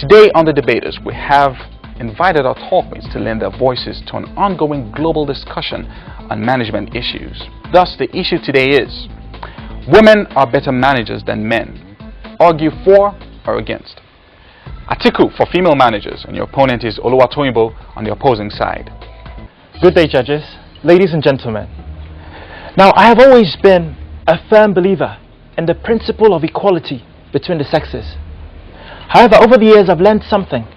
Today on The Debaters, we have invited our talkmates to lend their voices to an ongoing global discussion on management issues. Thus, the issue today is: women are better managers than men. Argue for or against. Atiku for female managers, and your opponent is Oluwatoyinbo on the opposing side. Good day, judges, ladies and gentlemen. Now, I have always been a firm believer in the principle of equality between the sexes. However, over the years I've learned something,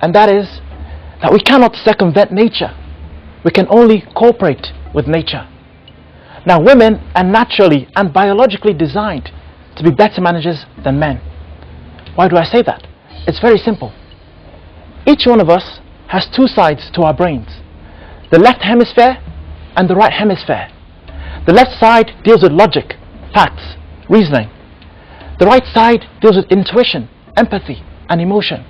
and that is that we cannot circumvent nature. We can only cooperate with nature. Now, women are naturally and biologically designed to be better managers than men. Why do I say that? It's very simple. Each one of us has two sides to our brains: the left hemisphere and the right hemisphere. The left side deals with logic, facts, reasoning. The right side deals with intuition, empathy, and emotion.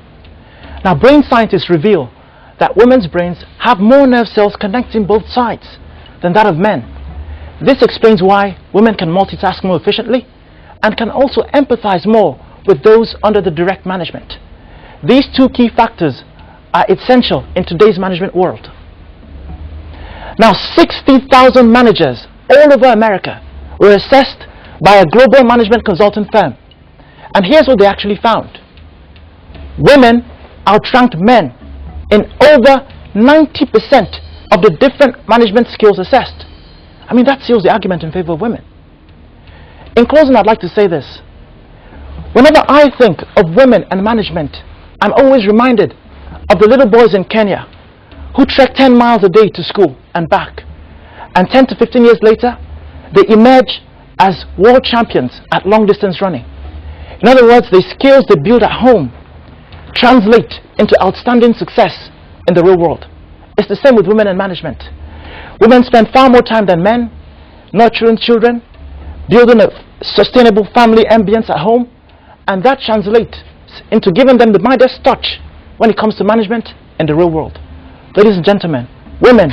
Now, brain scientists reveal that women's brains have more nerve cells connecting both sides than that of men. This explains why women can multitask more efficiently and can also empathize more with those under the direct management. These two key factors are essential in today's management world. Now, 60,000 managers all over America were assessed by a global management consulting firm. And here's what they actually found. Women outranked men in over 90% of the different management skills assessed. I mean, that seals the argument in favor of women. In closing, I'd like to say this. Whenever I think of women and management, I'm always reminded of the little boys in Kenya who trek 10 miles a day to school and back. And 10 to 15 years later, they emerge as world champions at long distance running. In other words, the skills they build at home translate into outstanding success in the real world. It's the same with women in management. Women spend far more time than men nurturing children, building a sustainable family ambience at home, and that translates into giving them the Midas touch when it comes to management in the real world. Ladies and gentlemen, women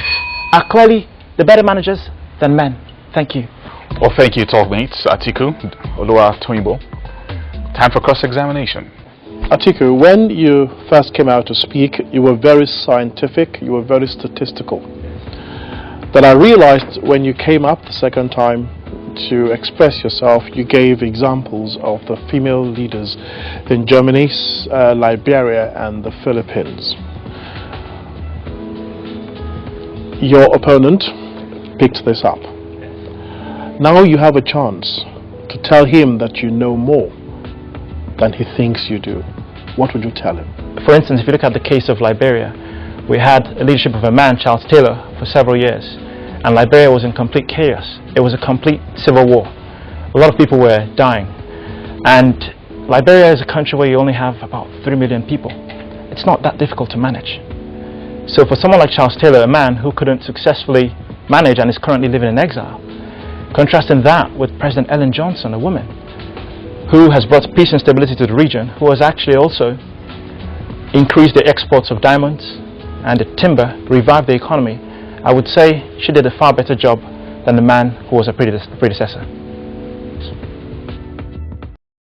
are clearly the better managers than men. Thank you. Well, thank you, talkmates. Atiku, Oluwatoyinbo. Time for cross-examination. Atiku, when you first came out to speak, you were very scientific, you were very statistical. Then I realized when you came up the second time to express yourself, you gave examples of the female leaders in Germany, Liberia, and the Philippines. Your opponent picked this up. Now you have a chance to tell him that you know more than he thinks you do. What would you tell him? For instance, if you look at the case of Liberia, we had a leadership of a man, Charles Taylor, for several years, and Liberia was in complete chaos. It was a complete civil war. A lot of people were dying, and Liberia is a country where you only have about 3 million people. It's not that difficult to manage. So for someone like Charles Taylor, a man who couldn't successfully manage and is currently living in exile, contrasting that with President Ellen Johnson, a woman who has brought peace and stability to the region, who has actually also increased the exports of diamonds and the timber, revived the economy, I would say she did a far better job than the man who was a predecessor.